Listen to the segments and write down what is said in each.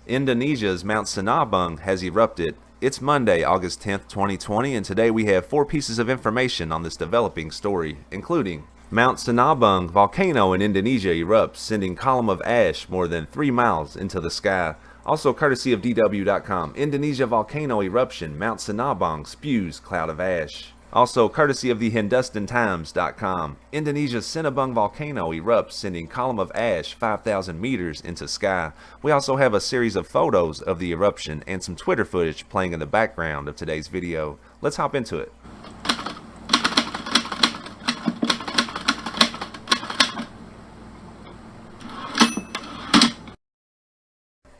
Indonesia's Mount Sinabung has erupted. It's Monday, August 10th, 2020, and today we have 4 pieces of information on this developing story, including Mount Sinabung volcano in Indonesia erupts, sending column of ash more than 3 miles into the sky. Also courtesy of DW.com, Indonesia volcano eruption, Mount Sinabung spews cloud of ash. Also courtesy of the HindustanTimes.com, Indonesia's Sinabung volcano erupts, sending column of ash 5,000 meters into sky. We also have a series of photos of the eruption and some Twitter footage playing in the background of today's video. Let's hop into it.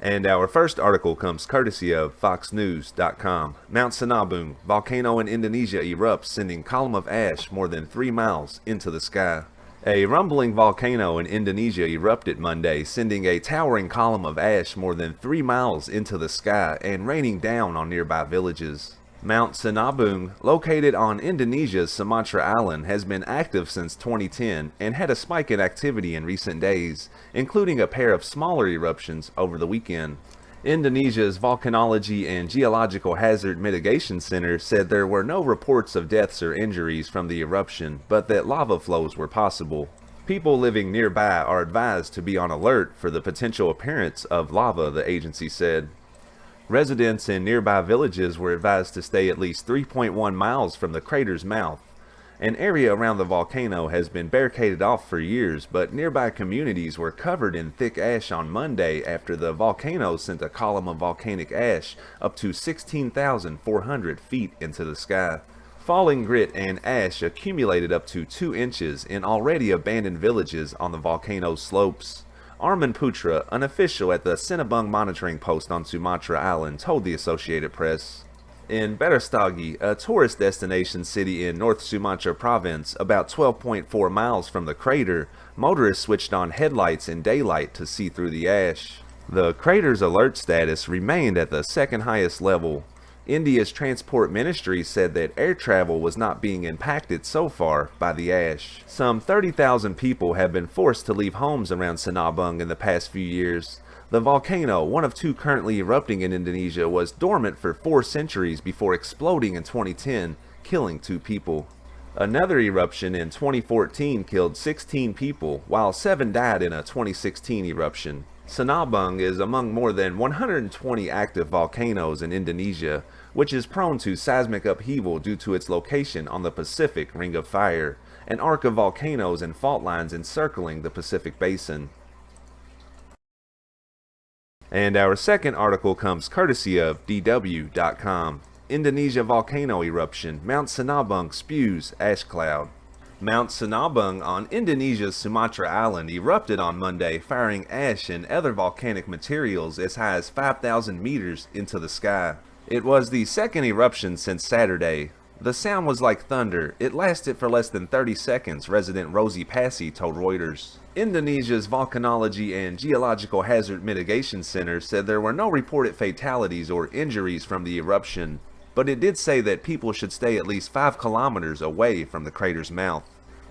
And our first article comes courtesy of FoxNews.com. Mount Sinabung volcano in Indonesia erupts, sending column of ash more than 3 miles into the sky. A rumbling volcano in Indonesia erupted Monday, sending a towering column of ash more than 3 miles into the sky and raining down on nearby villages. Mount Sinabung, located on Indonesia's Sumatra Island, has been active since 2010 and had a spike in activity in recent days, including a pair of smaller eruptions over the weekend. Indonesia's Volcanology and Geological Hazard Mitigation Center said there were no reports of deaths or injuries from the eruption, but that lava flows were possible. People living nearby are advised to be on alert for the potential appearance of lava, the agency said. Residents in nearby villages were advised to stay at least 3.1 miles from the crater's mouth. An area around the volcano has been barricaded off for years, but nearby communities were covered in thick ash on Monday after the volcano sent a column of volcanic ash up to 16,400 feet into the sky. Falling grit and ash accumulated up to 2 inches in already abandoned villages on the volcano's slopes. Arman Putra, an official at the Sinabung monitoring post on Sumatra Island, told the Associated Press. In Berastagi, a tourist destination city in North Sumatra province, about 12.4 miles from the crater, motorists switched on headlights in daylight to see through the ash. The crater's alert status remained at the second highest level. India's Transport Ministry said that air travel was not being impacted so far by the ash. Some 30,000 people have been forced to leave homes around Sinabung in the past few years. The volcano, one of 2 currently erupting in Indonesia, was dormant for 4 centuries before exploding in 2010, killing 2 people. Another eruption in 2014 killed 16 people, while 7 died in a 2016 eruption. Sinabung is among more than 120 active volcanoes in Indonesia, which is prone to seismic upheaval due to its location on the Pacific Ring of Fire, an arc of volcanoes and fault lines encircling the Pacific Basin. And our second article comes courtesy of DW.com. Indonesia volcano eruption, Mount Sinabung spews ash cloud. Mount Sinabung on Indonesia's Sumatra Island erupted on Monday, firing ash and other volcanic materials as high as 5,000 meters into the sky. It was the second eruption since Saturday. The sound was like thunder. It lasted for less than 30 seconds, resident Rosie Passy told Reuters. Indonesia's Volcanology and Geological Hazard Mitigation Center said there were no reported fatalities or injuries from the eruption, but it did say that people should stay at least 5 kilometers away from the crater's mouth.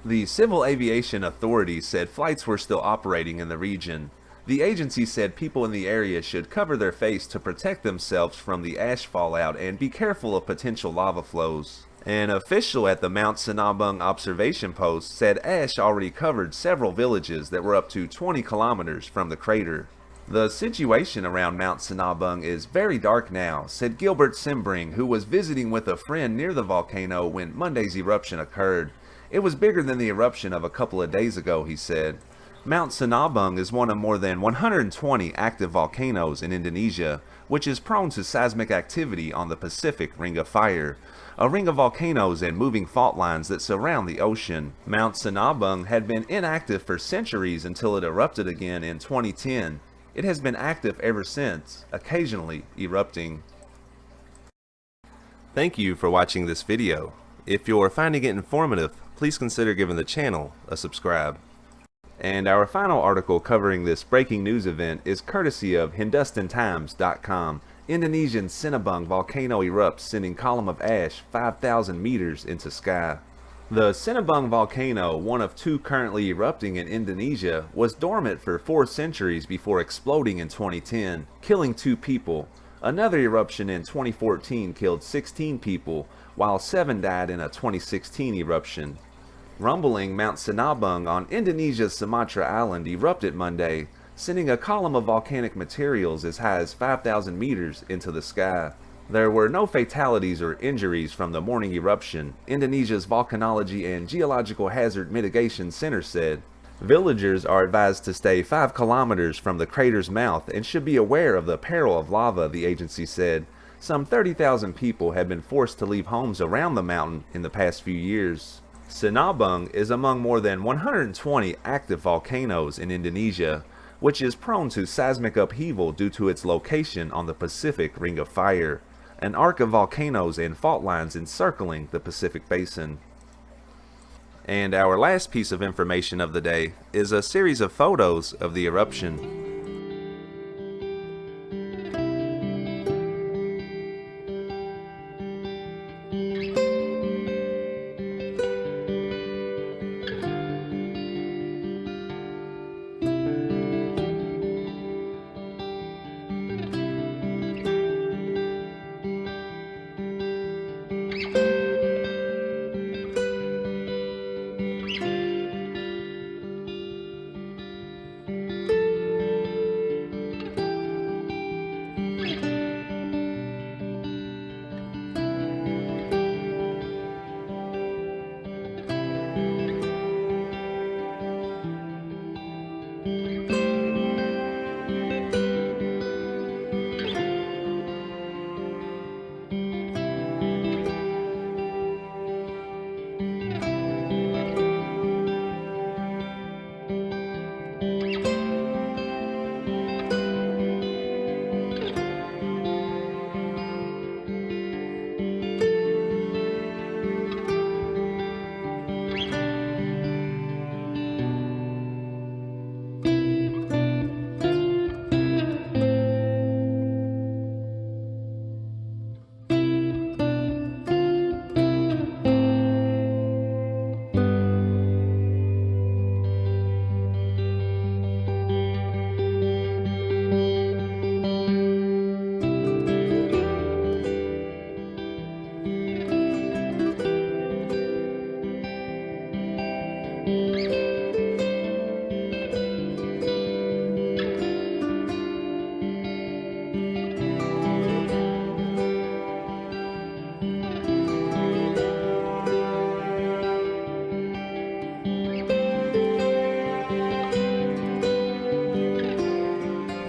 The Civil Aviation Authority said flights were still operating in the region. The agency said people in the area should cover their face to protect themselves from the ash fallout and be careful of potential lava flows. An official at the Mount Sinabung observation post said ash already covered several villages that were up to 20 kilometers from the crater. The situation around Mount Sinabung is very dark now, said Gilbert Simbring, who was visiting with a friend near the volcano when Monday's eruption occurred. It was bigger than the eruption of a couple of days ago, he said. Mount Sinabung is one of more than 120 active volcanoes in Indonesia, which is prone to seismic activity on the Pacific Ring of Fire, a ring of volcanoes and moving fault lines that surround the ocean. Mount Sinabung had been inactive for centuries until it erupted again in 2010. It has been active ever since, occasionally erupting. Thank you for watching this video. If you're finding it informative, please consider giving the channel a subscribe. And our final article covering this breaking news event is courtesy of HindustanTimes.com. Indonesian Sinabung volcano erupts, sending column of ash 5,000 meters into sky. The Sinabung volcano, one of two currently erupting in Indonesia, was dormant for 4 centuries before exploding in 2010, killing 2 people. Another eruption in 2014 killed 16 people, while 7 died in a 2016 eruption. Rumbling Mount Sinabung on Indonesia's Sumatra island erupted Monday, sending a column of volcanic materials as high as 5,000 meters into the sky. There were no fatalities or injuries from the morning eruption, Indonesia's Volcanology and Geological Hazard Mitigation Center said. Villagers are advised to stay 5 kilometers from the crater's mouth and should be aware of the peril of lava, the agency said. Some 30,000 people have been forced to leave homes around the mountain in the past few years. Sinabung is among more than 120 active volcanoes in Indonesia, which is prone to seismic upheaval due to its location on the Pacific Ring of Fire, an arc of volcanoes and fault lines encircling the Pacific Basin. And our last piece of information of the day is a series of photos of the eruption.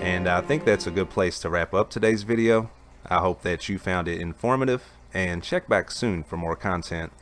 And I think that's a good place to wrap up today's video. I hope that you found it informative, and check back soon for more content.